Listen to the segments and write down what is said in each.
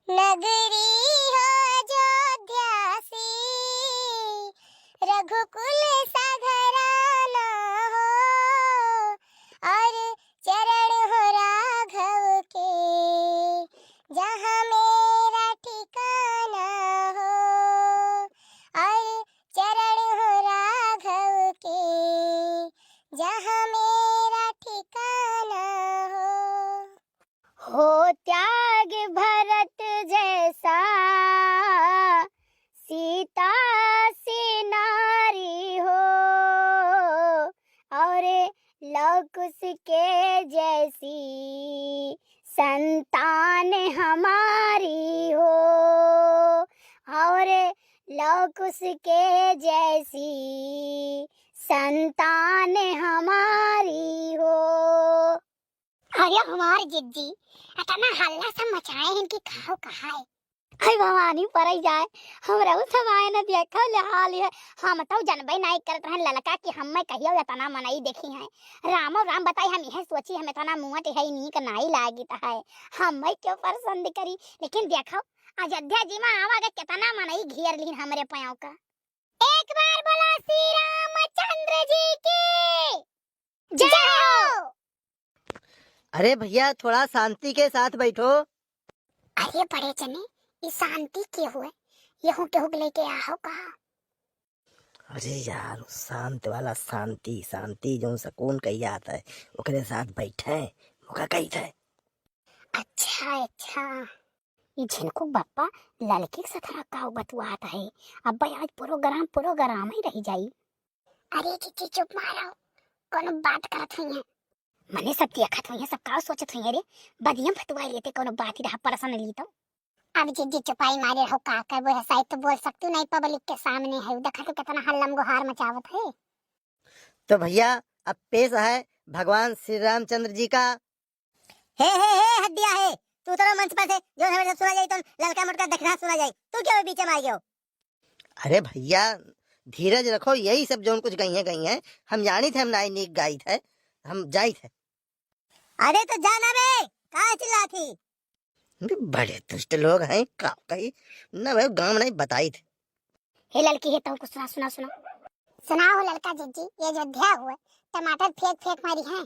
नगरी हो अयोध्या सी, रघुकुल सधराना हो, और चरण हो राघव के, जहाँ मेरा ठिकाना हो, और चरण हो राघव के, जहाँ मेरा ठिकाना हो त्याग भरत जैसा, सीता से नारी हो, और लव कुश के जैसी संतान हमारी हो, और लव कुश के जैसी संतान हमारी हो। अरे हमार जिद्दी अतना हल्ला सब मचाए हैं कि खाओ कहा है। अरे भवानी परई जाए हमरा उ समय न देखो ले हाल है। हम तो जनबे नहीं करत रहन ललका कि हम मैं कहियो तना मनई देखी है। रामो राम बताई हम यह सोची हमें तना मुंह ते है नी का नहीं लागी त है। हम मैं क्यों पसंद करी, लेकिन देखो अयोध्या जी में आवागे कितना मनई घेर लीन हमरे पाँव का। एक बार बोला श्री रामचंद्र जी की जय हो। अरे भैया थोड़ा शांति के साथ बैठो। अरे बड़े जने ये शांति के हुए यहू के लेके आओ कहा। अरे यार शांत वाला शांति शांति जो सुकून कही आता है ओकरे साथ बैठे मुका कही थे। अच्छा ये झिनको बप्पा लड़के के साथ का बतुआता है। अब भाई आज प्रोग्राम ही रह जाई। अरे चिची चुप मारो, कोनो बात करत हुई है मने सब देखत हुई है, सब का सोचत हुई है रे। बदियम फतवा लेते कोनो बात ही रहा परसन ली तो। अब जिद्दी चुपाई मारे हो का कर वो ऐसा तो बोल सकती नहीं, पब्लिक के सामने है देखा तो कितना हल्लम गुहार मचावत है। तो भैया अब पेश है भगवान श्री रामचंद्र जी का। हे हड्डिया है तू तो मंच पर से जो हमें सुना जाए तो ललका मुटका देखना सुना जाए, तू क्यों बीच में आ गयो? अरे भैया धीरज रखो, यही सब जो कुछ गई है हम जानी थे, हम नाई नीक गाई थे, हम जाई थे। अरे तो जाना बे कहाँ चिल्ला थी? बड़े दुष्ट लोग हैं का कही न भाई गांव नहीं बताई थे। हे लड़की है तो कुछ सुनाओ लड़का जिद्दी। ये अयोध्या हुए टमाटर फेंक मारी है।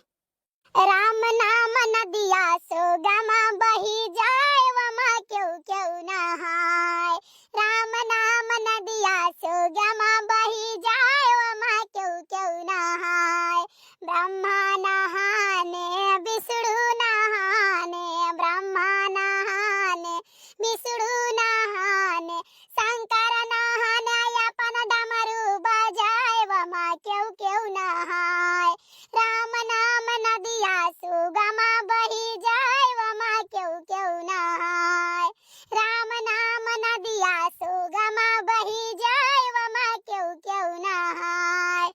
राम नाम नदिया सो गमा बही जाए वमा क्यों नहाय। राम नाम नदिया सो गमा बही जाए वमा क्यों नहाय। ब्रह्मा नहाने विष्णु नहाने, ब्रह्मा नहाने विष्णु नहाने, शंकर नहाने अपन डमरू बजाए वमा क्यों नहाय। राम नाम नदिया सुगमा बही जाए वमा क्यों नहाय। राम नाम नदिया सुगमा बही जाए वमा क्यों नहाय।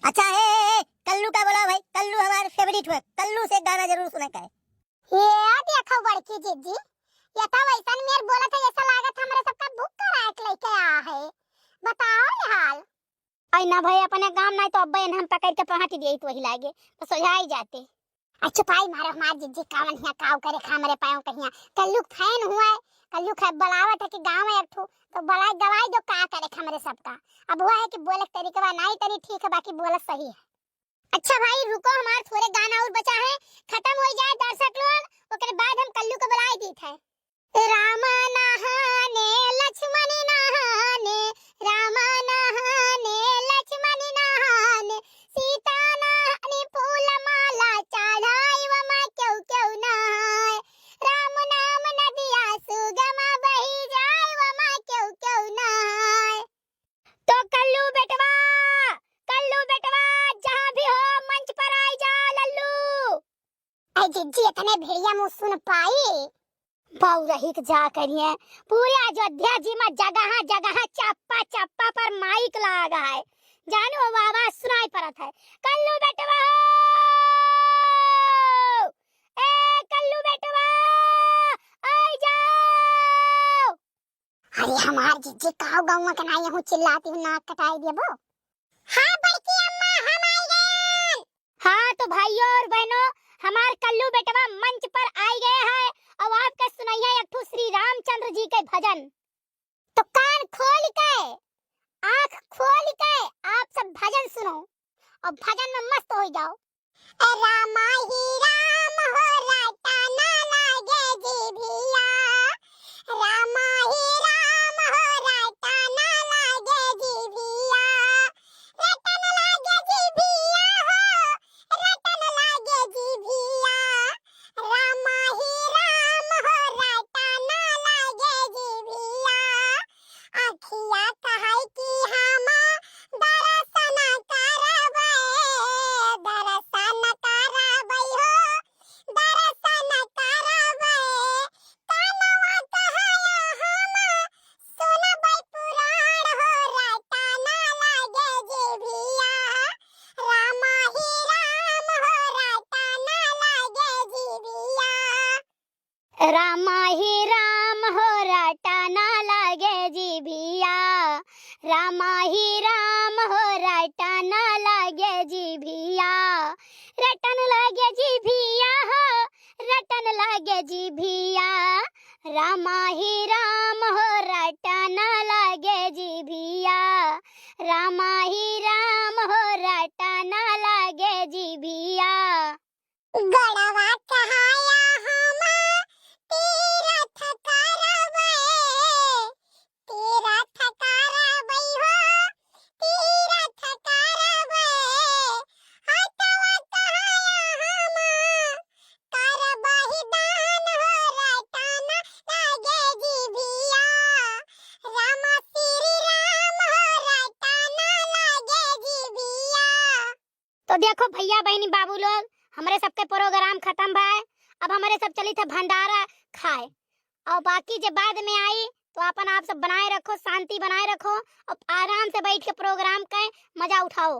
अच्छा है कल्लू का बोला भाई, कल्लू हमारे फेवरेट है, कल्लू से गाना जरूर सुने का है। ये देखो बड़की जिद्दी ये तो वैसा मेरे बोला था, ऐसा लागत हमरा सबका बुक करा लेके आ है। बताओ रे हाल। आई ना भाई अपने काम नहीं तो अब्बा हम पकड़ के पहाटी दिए तो वही लागे तो सोझाई जाते। अच्छा पाई मारो हमार जिद्दी कावन हिया काव करे खामरे पायो कहिया। कल्लू फैन हुआ है, कल्लू खै बलावत है कि गांव में एक ठो तो बड़ा गवाई दो का करे हमरे सबका। अब हुआ है कि बोले तरीका नहीं तरी ठीक है, बाकी बोले सही है। अच्छा भाई रुको, हमार थोड़े गाना और बचा है, खत्म हो जाए दर्शक लोग ओकरे बाद हम कल्लू को बुलाई दी थे। राम नहाने लक्ष्मण नहाने, राम नहाने लक्ष्मण नहाने, सीता नहाने फूल माला चढ़ाई वमा क्यों नहाय। राम नाम नदिया सुगमा बही जाए वमा क्यों नहाय। तो कल्लू बेटवा जहाँ भी हो मंच पर आई जा लल्लू। आई जिज्जी इतने भेड़िया मुँह सुन पाई बहु रहित जा करिए। पूरे अयोध्या जी में जगह चप्पा पर माइक लगा है, जानो आवाज सुनाई पड़त है। कल्लू बेटवा ए कल्लू बेटवा आई जाओ। अरे हमार जिज्जी काव गाँव के ना यहूं चिल्लाती हूँ नाक कटाई देबो। हाँ बड़की अम्मा हम आई गए। हाँ तो भाइयों और बहनों हमार कल्लू बेटवा मंच पर आई गए हैं। अब आपका सुनाइए एक श्री राम ठाकुर जी के भजन। तो कान खोल के, आंख खोल के आप सब भजन सुनो और भजन में मस्त हो जाओ। रामा ही राम हो रटा ना लागे जीभिया, रामा ही राम हो रटा ना लागे जीभिया, रटन लागे जीभिया हो, रटन लागे जीभिया, रामा ही राम हो रटा ना लागे जीभिया, आखिया कहाई की हामा दरसन करबै, दरसन करबै हो, दरसन करबै, कानवा कहाया हामा सुनबै पुराण हो, रटा ना लागे जीभिया, रामा ही राम हो रटा ना लागे जीभिया, रामा ही राम हो रटा ना लागे जीभिया, रामा ही राम हो रटा ना लागे जीभिया, रटन लागे जीभिया हो, रटन लागे जीभिया, रामा ही राम हो रटा ना लागे जीभिया, रामा ही राम हो रटा ना लागे जीभिया, गड़वा कहाया हामा तीरथ करबै, तीरथ करबै हो, तीरथ करबै, हथवा कहाया हामा करबहि दान हो, रटा ना लागे जीभिया, रामा श्री राम हो रटा ना लागे जीभिया। तो देखो भैया बहनी बाबू लोग, हमारे सबके प्रोग्राम खत्म भाई। अब हमारे सब चली थे भंडारा खाए, और बाकी जब बाद में आई तो अपन आप सब बनाए रखो, शांति बनाए रखो और आराम से बैठ के प्रोग्राम का मजा उठाओ।